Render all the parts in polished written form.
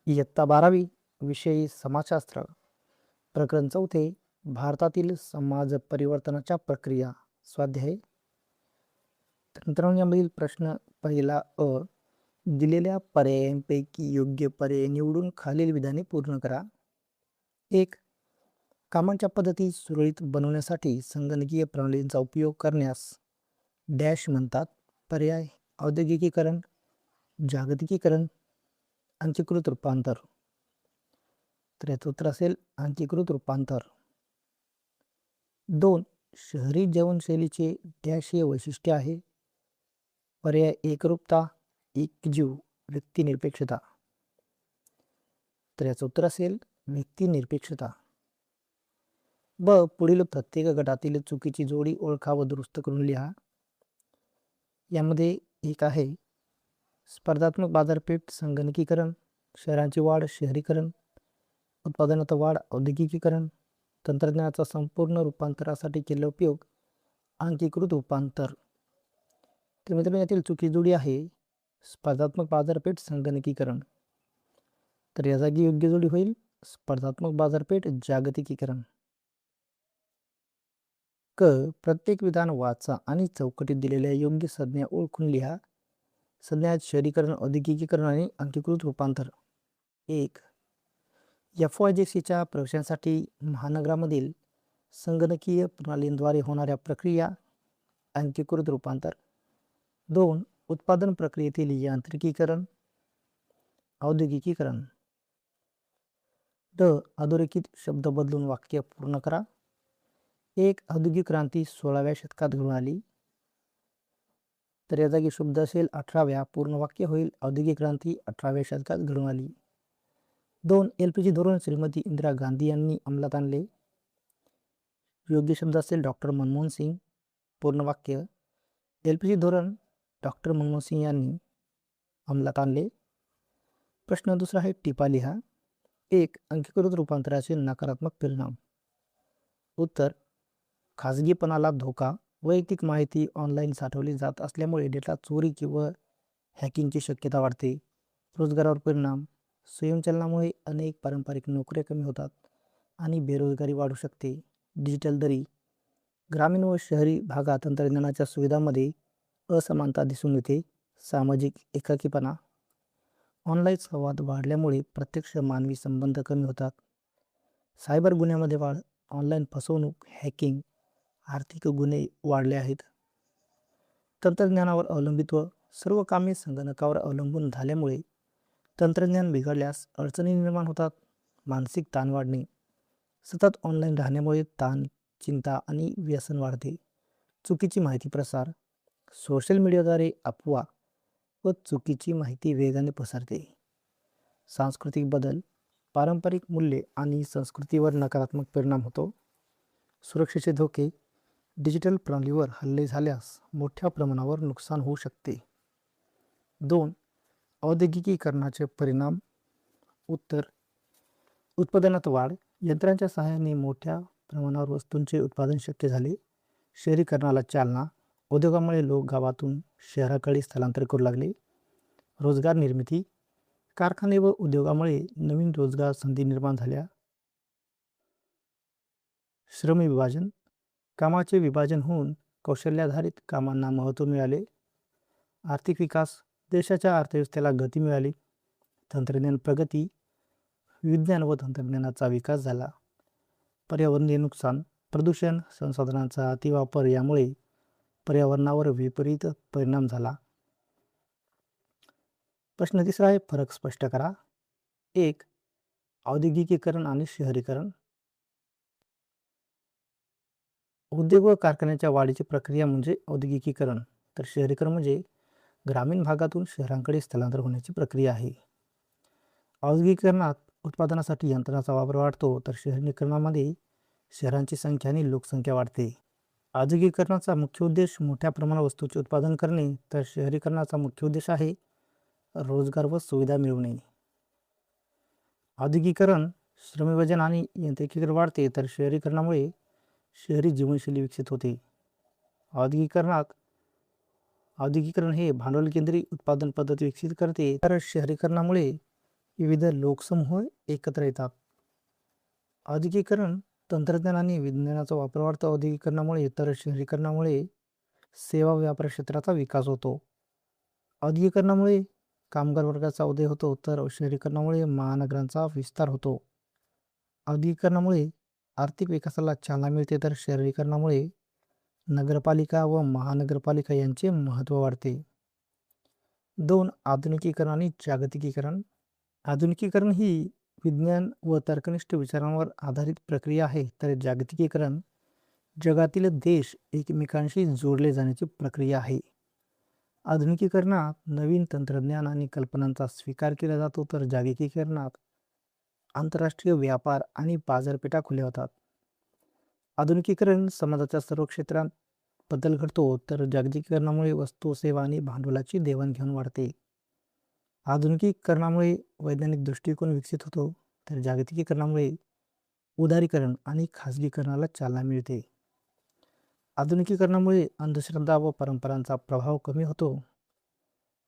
इयत्ता 12वी विषयी समाजशास्त्र प्रकरण 4 भारतातील समाज परिवर्तनाच्या प्रक्रिया स्वाध्याय. तर मित्रांनो, यामधील प्रश्न पहिला अ. दिलेल्या पर्यायांपैकी योग्य पर्याय निवडून खालील विधाने पूर्ण करा. 1. कामांच्या पद्धती सुरळीत बनवण्यासाठी संगणकीय प्रणालींचा उपयोग करण्यास डॅश म्हणतात. पर्याय औद्योगिकीकरण, जागतिकीकरण, अंकीकृत रूपांतर. तर याचं उत्तर असेल अंकीकृत रूपांतर. 2. शहरी जीवनशैलीचे डॅश हे वैशिष्ट्य आहे. पर्याय एकरूपता, एकजीव, व्यक्तिनिरपेक्षता. तर याचं उत्तर असेल व्यक्तिनिरपेक्षता. ब. पुढील प्रत्येक गटातील चुकीची जोडी ओळखा व दुरुस्त करून लिहा. यामध्ये एक आहे स्पर्धात्मक बाजारपेठ संगणकीकरण, शहरांची वाढ शहरीकरण, उत्पादनात वाढ औद्योगिकीकरण, तंत्रज्ञानाचा संपूर्ण रूपांतरासाठी केलेला उपयोग अंकीकृत रूपांतर. तर मित्रांनो, यातील चुकी जोडी आहे स्पर्धात्मक बाजारपेठ संगणकीकरण. तर या जागी योग्य जोडी होईल स्पर्धात्मक बाजारपेठ जागतिकीकरण. क. प्रत्येक विधान वाचा आणि चौकटीत दिलेल्या योग्य संज्ञा ओळखून लिहा. संज्ञा आहेत शहरीकरण, औद्योगिकीकरण आणि अंकीकृत रूपांतर. 1. FYGCच्या प्रवेशांसाठी महानगरामधील संगणकीय प्रणालींद्वारे होणाऱ्या प्रक्रिया अंकीकृत रूपांतर. 2. उत्पादन प्रक्रियेतील यांत्रिकीकरण औद्योगिकीकरण. ड. अधोरेखित शब्द बदलून वाक्य पूर्ण करा. 1. औद्योगिक क्रांती 16व्या शतकात घडून आली. तर या जागी शब्द असेल 18व्या, पूर्ण वाक्य होईल औद्योगिक क्रांती 18व्या शतकात घडून आली. 2. LPG धोरण श्रीमती इंदिरा गांधी यांनी अंमलात आणले. योग्य शब्द असेल डॉक्टर मनमोहन सिंग, पूर्ण वाक्य LPG धोरण डॉक्टर मनमोहन सिंग यांनी अंमलात आणले. प्रश्न दुसरा आहे टिपा लिहा. 1. अंकीकृत रूपांतराचे नकारात्मक परिणाम. उत्तर खाजगीपणाला धोका, वैयक्तिक माहिती ऑनलाईन साठवली जात असल्यामुळे डेटा चोरी किंवा हॅकिंगची शक्यता वाढते. रोजगारावर परिणाम, स्वयंचलनामुळे अनेक पारंपरिक नोकऱ्या कमी होतात आणि बेरोजगारी वाढू शकते. डिजिटल दरी, ग्रामीण व शहरी भागात तंत्रज्ञानाच्या सुविधांमध्ये असमानता दिसून येते. सामाजिक एकाकीपणा, ऑनलाईन संवाद वाढल्यामुळे प्रत्यक्ष मानवी संबंध कमी होतात. सायबर गुन्ह्यामध्ये वाढ, ऑनलाईन फसवणूक, हॅकिंग, आर्थिक गुन्हे वाढले आहेत. तंत्रज्ञानावर अवलंबित्व, सर्व कामे संगणकावर अवलंबून झाल्यामुळे तंत्रज्ञान बिघडल्यास अडचणी निर्माण होतात. मानसिक ताण वाढणे, सतत ऑनलाईन राहण्यामुळे ताण, चिंता आणि व्यसन वाढते. चुकीची माहिती प्रसार, सोशल मीडियाद्वारे अफवा व चुकीची माहिती वेगाने पसरते. सांस्कृतिक बदल, पारंपरिक मूल्ये आणि संस्कृतीवर नकारात्मक परिणाम होतो. सुरक्षेचे धोके, डिजिटल प्रणालीवर हल्ले झाल्यास मोठ्या प्रमाणावर नुकसान होऊ शकते. 2. औद्योगिकीकरणाचे परिणाम. उत्तर उत्पादनात वाढ, यंत्रांच्या सहाय्याने मोठ्या प्रमाणावर वस्तूंचे उत्पादन शक्य झाले. शहरीकरणाला चालना, उद्योगामुळे लोक गावातून शहराकडे स्थलांतर करू लागले. रोजगार निर्मिती, कारखाने व उद्योगामुळे नवीन रोजगार संधी निर्माण झाल्या. श्रम विभाजन, कामाचे विभाजन होऊन कौशल्याधारित कामांना महत्त्व मिळाले. आर्थिक विकास, देशाच्या अर्थव्यवस्थेला गती मिळाली. तंत्रज्ञान प्रगती, विज्ञान व तंत्रज्ञानाचा विकास झाला. पर्यावरणीय नुकसान, प्रदूषण, संसाधनांचा अतिवापर यामुळे पर्यावरणावर विपरीत परिणाम झाला. प्रश्न तिसरा आहे फरक स्पष्ट करा. 1. औद्योगिकीकरण आणि शहरीकरण. उद्योग व कारखान्याच्या वाढीची प्रक्रिया म्हणजे औद्योगिकीकरण, तर शहरीकरण म्हणजे ग्रामीण भागातून शहरांकडे स्थलांतर होण्याची प्रक्रिया आहे. औद्योगिकीकरणात उत्पादनासाठी यंत्राचा वापर वाढतो, तर शहरीकरणामध्ये शहरांची संख्या आणि लोकसंख्या वाढते. औद्योगिकीकरणाचा मुख्य उद्देश मोठ्या प्रमाणात वस्तूंचे उत्पादन करणे, तर शहरीकरणाचा मुख्य उद्देश आहे रोजगार व सुविधा मिळवणे. औद्योगिकीकरण श्रमविभाजन आणि यांत्रिकीकरण वाढते, तर शहरीकरणामुळे शहरी जीवनशैली विकसित होते. औद्योगिकीकरण हे भांडवल केंद्रित उत्पादन पद्धती विकसित करते, तर शहरीकरणामुळे विविध लोकसमूह एकत्र येतात. औद्योगिकरण तंत्रज्ञान आणि विज्ञानाचा वापर वाढतो. औद्योगिकरणामुळे तर शहरीकरणामुळे सेवा व्यापार क्षेत्राचा विकास होतो. औद्योगिकरणामुळे कामगार वर्गाचा उदय होतो, तर शहरीकरणामुळे महानगरांचा विस्तार होतो. औद्योगिकरणामुळे आर्थिक विकासाला चालना मिळते, तर शहरीकरणामुळे नगरपालिका व महानगरपालिका यांचे महत्त्व वाढते. 2. आधुनिकीकरण आणि जागतिकीकरण. आधुनिकीकरण ही विज्ञान व तर्कनिष्ठ विचारांवर आधारित प्रक्रिया आहे, तर जागतिकीकरण जगातील देश एकमेकांशी जोडले जाण्याची प्रक्रिया आहे. आधुनिकीकरणात नवीन तंत्रज्ञान आणि कल्पनांचा स्वीकार केला जातो, तर जागतिकीकरणात आंतरराष्ट्रीय व्यापार आणि बाजारपेठा खुल्या होतात. आधुनिकीकरण समाजाच्या सर्व क्षेत्रात बदल घडतो, तर जागतिकीकरणामुळे वस्तू, सेवा आणि भांडवलाची देवाणघेवाण वाढते. आधुनिकीकरणामुळे वैज्ञानिक दृष्टिकोन विकसित होतो, तर जागतिकीकरणामुळे उदारीकरण आणि खाजगीकरणाला चालना मिळते. आधुनिकीकरणामुळे अंधश्रद्धा व परंपरांचा प्रभाव कमी होतो,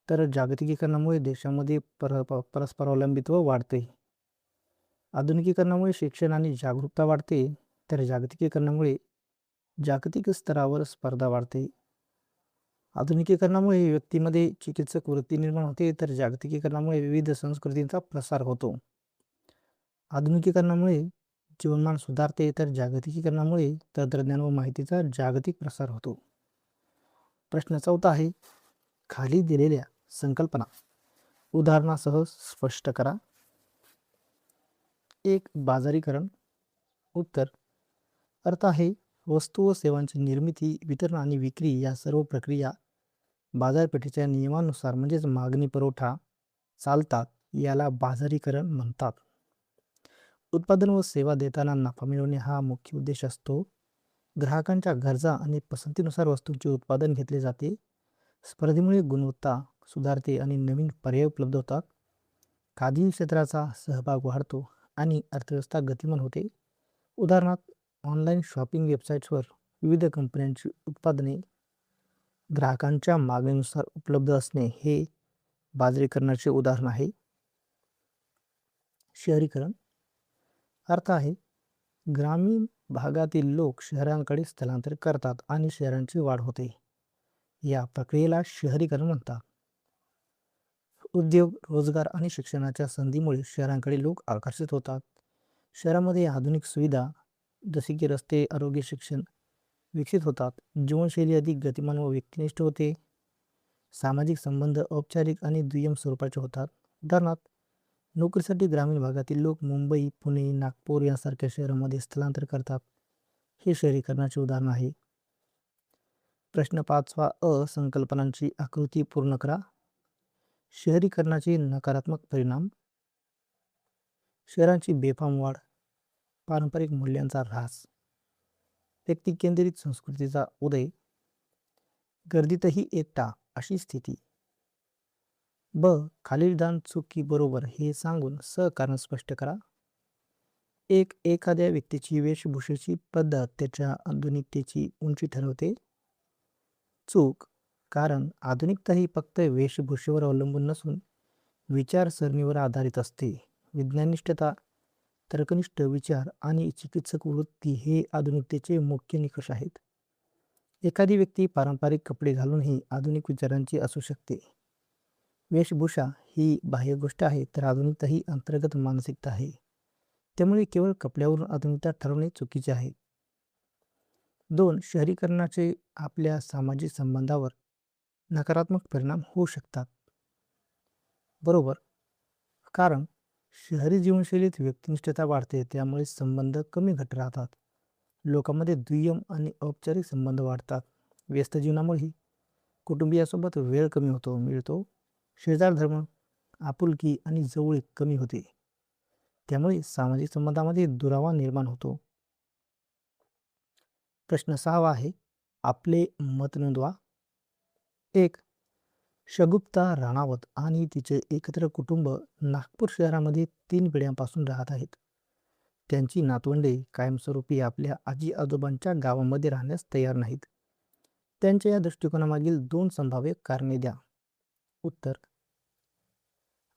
तर जागतिकीकरणामुळे देशामध्ये परस्परावलंबित्व वाढते. आधुनिकीकरणामुळे शिक्षण आणि जागरूकता वाढते, तर जागतिकीकरणामुळे जागतिक स्तरावर स्पर्धा वाढते. आधुनिकीकरणामुळे व्यक्तीमध्ये चिकित्सक वृत्ती निर्माण होते, तर जागतिकीकरणामुळे विविध संस्कृतींचा प्रसार होतो. आधुनिकीकरणामुळे जीवनमान सुधारते, तर जागतिकीकरणामुळे तंत्रज्ञान व माहितीचा जागतिक प्रसार होतो. प्रश्न 4 आहे, खाली दिलेल्या संकल्पना उदाहरणासह स्पष्ट करा. 1. बाजारीकरण. उत्तर. अर्थ आहे, वस्तू व सेवांची निर्मिती, वितरण आणि विक्री या सर्व प्रक्रिया बाजारपेठेच्या नियमानुसार म्हणजेच मागणी पुरवठा चालतात, याला बाजारीकरण म्हणतात. उत्पादन व सेवा देताना नफा मिळवणे हा मुख्य उद्देश असतो. ग्राहकांच्या गरजा आणि पसंतीनुसार वस्तूंचे उत्पादन घेतले जाते. स्पर्धेमुळे गुणवत्ता सुधारते आणि नवीन पर्याय उपलब्ध होतात. खाजगी क्षेत्राचा सहभाग वाढतो आणि अर्थव्यवस्था गतिमान होते. उदाहरणार्थ, ऑनलाईन शॉपिंग वेबसाईट्सवर विविध कंपन्यांची उत्पादने ग्राहकांच्या मागणीनुसार उपलब्ध असणे हे बाजारीकरणाचे उदाहरण आहे. शहरीकरण. अर्थ आहे, ग्रामीण भागातील लोक शहरांकडे स्थलांतर करतात आणि शहरांची वाढ होते. या प्रक्रियेला शहरीकरण म्हणतात. उद्योग, रोजगार आणि शिक्षणाच्या संधीमुळे शहरांकडे लोक आकर्षित होतात. शहरामध्ये आधुनिक सुविधा जसे की रस्ते, आरोग्य, शिक्षण विकसित होतात. जीवनशैली अधिक गतिमान व व्यक्तिनिष्ठ होते. सामाजिक संबंध औपचारिक आणि दुय्यम स्वरूपाचे होतात. उदाहरणार्थ, नोकरीसाठी ग्रामीण भागातील लोक मुंबई, पुणे, नागपूर यांसारख्या शहरांमध्ये स्थलांतर करतात. हे शहरीकरणाचे उदाहरण आहे. प्रश्न 5 संकल्पनांची आकृती पूर्ण करा. शहरीकरणाचे नकारात्मक परिणाम. शहरांची बेफाम वाढ, पारंपरिक मूल्यांचा ऱ्हास, व्यक्ती केंद्रित संस्कृतीचा उदय, गर्दीतही एकटा अशी स्थिती. ब. खालील दान चुकी बरोबर हे सांगून कारण स्पष्ट करा. 1. एखाद्या व्यक्तीची वेशभूषेची पद्धत त्याच्या आधुनिकतेची उंची ठरवते. चूक, कारण आधुनिकता ही फक्त वेशभूषेवर अवलंबून नसून विचारसरणीवर आधारित असते. विज्ञाननिष्ठता, तर्कनिष्ठ विचार आणि चिकित्सक वृत्ती हे आधुनिकतेचे मुख्य निकष आहेत. एखादी व्यक्ती पारंपरिक कपडे घालूनही आधुनिक विचारांची असू शकते. वेशभूषा ही बाह्य गोष्ट आहे, तर आधुनिकता ही अंतर्गत मानसिकता आहे. त्यामुळे केवळ कपड्यावरून आधुनिकता ठरवणे चुकीचे आहे. 2. शहरीकरणाचे आपल्या सामाजिक संबंधावर नकारात्मक परिणाम होऊ शकतात. बरोबर, कारण शहरी जीवनशैलीत व्यक्तिनिष्ठता वाढते, त्यामुळे संबंध कमी घट्ट राहतात. लोकांमध्ये दुय्यम आणि औपचारिक संबंध वाढतात. व्यस्त जीवनामुळे कुटुंबियासोबत वेळ कमी मिळतो. शेजार धर्म, आपुलकी आणि जवळीक कमी होते. त्यामुळे सामाजिक संबंधामध्ये दुरावा निर्माण होतो. प्रश्न 6 आहे, आपले मत नोंदवा. 1. शगुप्ता राणावत आणि तिचे एकत्र कुटुंब नागपूर शहरामध्ये 3 पिढ्यांपासून राहत आहेत. त्यांची नातवंडे कायमस्वरूपी आपल्या आजी आजोबांच्या गावामध्ये राहण्यास तयार नाहीत. त्यांच्या या दृष्टिकोनामागील 2 संभाव्य कारणे द्या. उत्तर.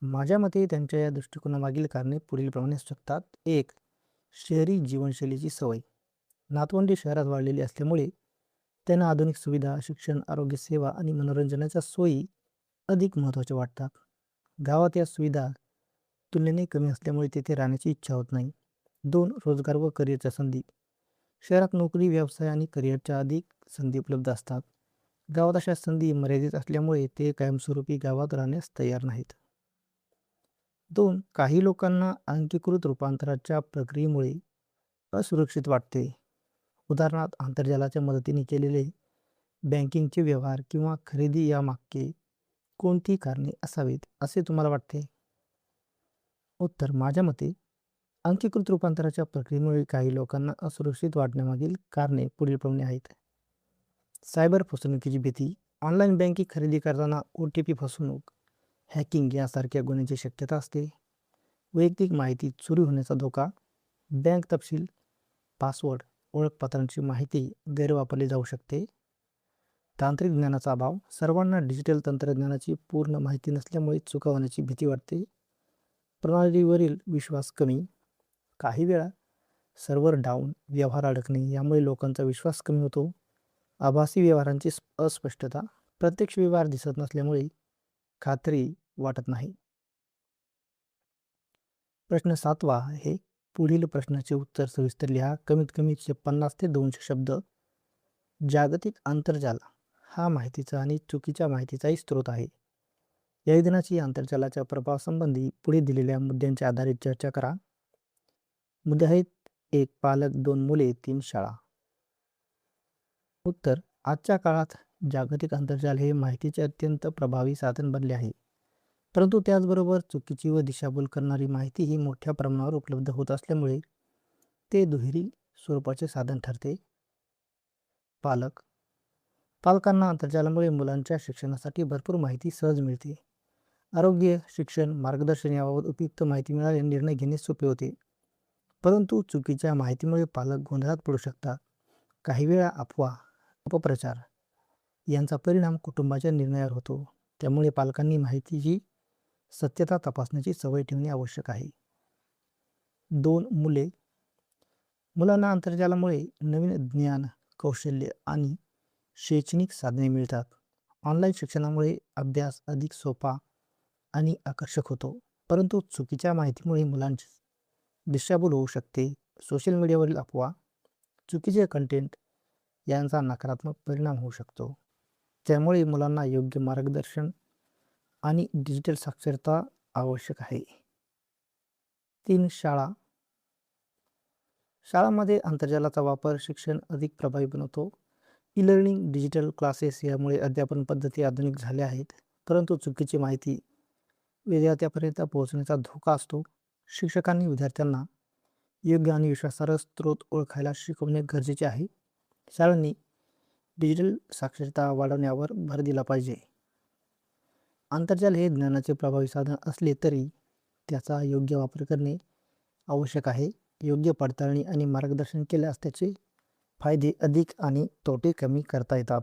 माझ्या मते त्यांच्या या दृष्टिकोनामागील कारणे पुढीलप्रमाणे असू शकतात. 1. शहरी जीवनशैलीची सवय. नातवंडी शहरात वाढलेली असल्यामुळे त्यांना आधुनिक सुविधा, शिक्षण, आरोग्य सेवा आणि मनोरंजनाच्या सोयी अधिक महत्त्वाच्या वाटतात. गावात या सुविधा तुलनेने कमी असल्यामुळे तेथे राहण्याची इच्छा होत नाही. 2. रोजगार व करिअरच्या संधी. शहरात नोकरी, व्यवसाय आणि करिअरच्या अधिक संधी उपलब्ध असतात. गावात अशा संधी मर्यादित असल्यामुळे ते कायमस्वरूपी गावात राहण्यास तयार नाहीत. 2. काही लोकांना अंकीकृत रूपांतराच्या प्रक्रियेमुळे असुरक्षित वाटते. उदाहरणार्थ, आंतरजालाच्या मदतीने केलेले बँकिंगचे व्यवहार किंवा खरेदी यामागचे कोणती कारणे असावीत असे तुम्हाला वाटते? उत्तर: माझ्या मते अंकीकृत रूपांतराच्या प्रक्रियेमुळे काही लोकांना असुरक्षित वाटण्यामागील कारणे पुढीलप्रमाणे आहेत. सायबर फसवणुकीची भीती. ऑनलाईन बँकिंग खरेदी करताना OTP फसवणूक, हॅकिंग यासारख्या गुन्ह्यांची शक्यता असते. वैयक्तिक माहिती चोरी होण्याचा धोका. बँक तपशील, पासवर्ड, ओळखपत्रांची माहिती गैरवापरली जाऊ शकते. तांत्रिक ज्ञानाचा अभाव. सर्वांना डिजिटल तंत्रज्ञानाची पूर्ण माहिती नसल्यामुळे चुका होण्याची भीती वाटते. प्रणालीवरील विश्वास कमी. काही वेळा सर्व्हर डाऊन, व्यवहार अडकणे यामुळे लोकांचा विश्वास कमी होतो. आभासी व्यवहारांची अस्पष्टता. प्रत्यक्ष व्यवहार दिसत नसल्यामुळे खात्री वाटत नाही. प्रश्न 7वा आहे. पुढील प्रश्नाचे उत्तर सविस्तर लिहा. कमीत कमी 50 ते 200 शब्द. जागतिक आंतरजाल हा माहितीचा आणि चुकीच्या माहितीचाही स्रोत आहे. या विधानाची आंतरजालाच्या प्रभावासंबंधी पुढे दिलेल्या मुद्द्यांच्या आधारे चर्चा करा. मुद्दे आहेत: 1. पालक, 2 मुले, 3 शाळा. उत्तर: आजच्या काळात जागतिक आंतरजाल हे माहितीचे अत्यंत प्रभावी साधन बनले आहे. परंतु त्याचबरोबर चुकीची व दिशाभूल करणारी माहितीही मोठ्या प्रमाणावर उपलब्ध होत असल्यामुळे ते दुहेरी स्वरूपाचे साधन ठरते. पालकांना आंतरजालामुळे मुलांच्या शिक्षणासाठी भरपूर माहिती सहज मिळते. आरोग्य, शिक्षण, मार्गदर्शन याबाबत उपयुक्त माहिती मिळाल्याने निर्णय घेणे सोपे होते. परंतु चुकीच्या माहितीमुळे पालक गोंधळात पडू शकतात. काही वेळा अफवा, अपप्रचार यांचा परिणाम कुटुंबाच्या निर्णयावर होतो. त्यामुळे पालकांनी माहितीची सत्यता तपासण्याची सवय ठेवणे आवश्यक आहे. 2. मुलांना आंतरजालामुळे नवीन ज्ञान, कौशल्य आणि शैक्षणिक साधने मिळतात. ऑनलाईन शिक्षणामुळे अभ्यास अधिक सोपा आणि आकर्षक होतो. परंतु चुकीच्या माहितीमुळे मुलांची दिशाभूल होऊ शकते. सोशल मीडियावरील अफवा, चुकीचे कंटेंट यांचा नकारात्मक परिणाम होऊ शकतो. त्यामुळे मुलांना योग्य मार्गदर्शन आणि डिजिटल साक्षरता आवश्यक आहे. 3. शाळांमध्ये आंतरजालाचा वापर शिक्षण अधिक प्रभावी बनवतो. ई-लर्निंग, डिजिटल क्लासेस यामुळे अध्यापन पद्धती आधुनिक झाल्या आहेत. परंतु चुकीची माहिती विद्यार्थ्यांपर्यंत पोहोचण्याचा धोका असतो. शिक्षकांनी विद्यार्थ्यांना योग्य आणि विश्वासार्ह स्रोत ओळखायला शिकवणे गरजेचे आहे. शाळांनी डिजिटल साक्षरता वाढवण्यावर भर दिला पाहिजे. आंतरजाल हे ज्ञानाचे प्रभावी साधन असले तरी त्याचा योग्य वापर करणे आवश्यक आहे. योग्य पडताळणी आणि मार्गदर्शन केल्यास त्याचे फायदे अधिक आणि तोटे कमी करता येतात.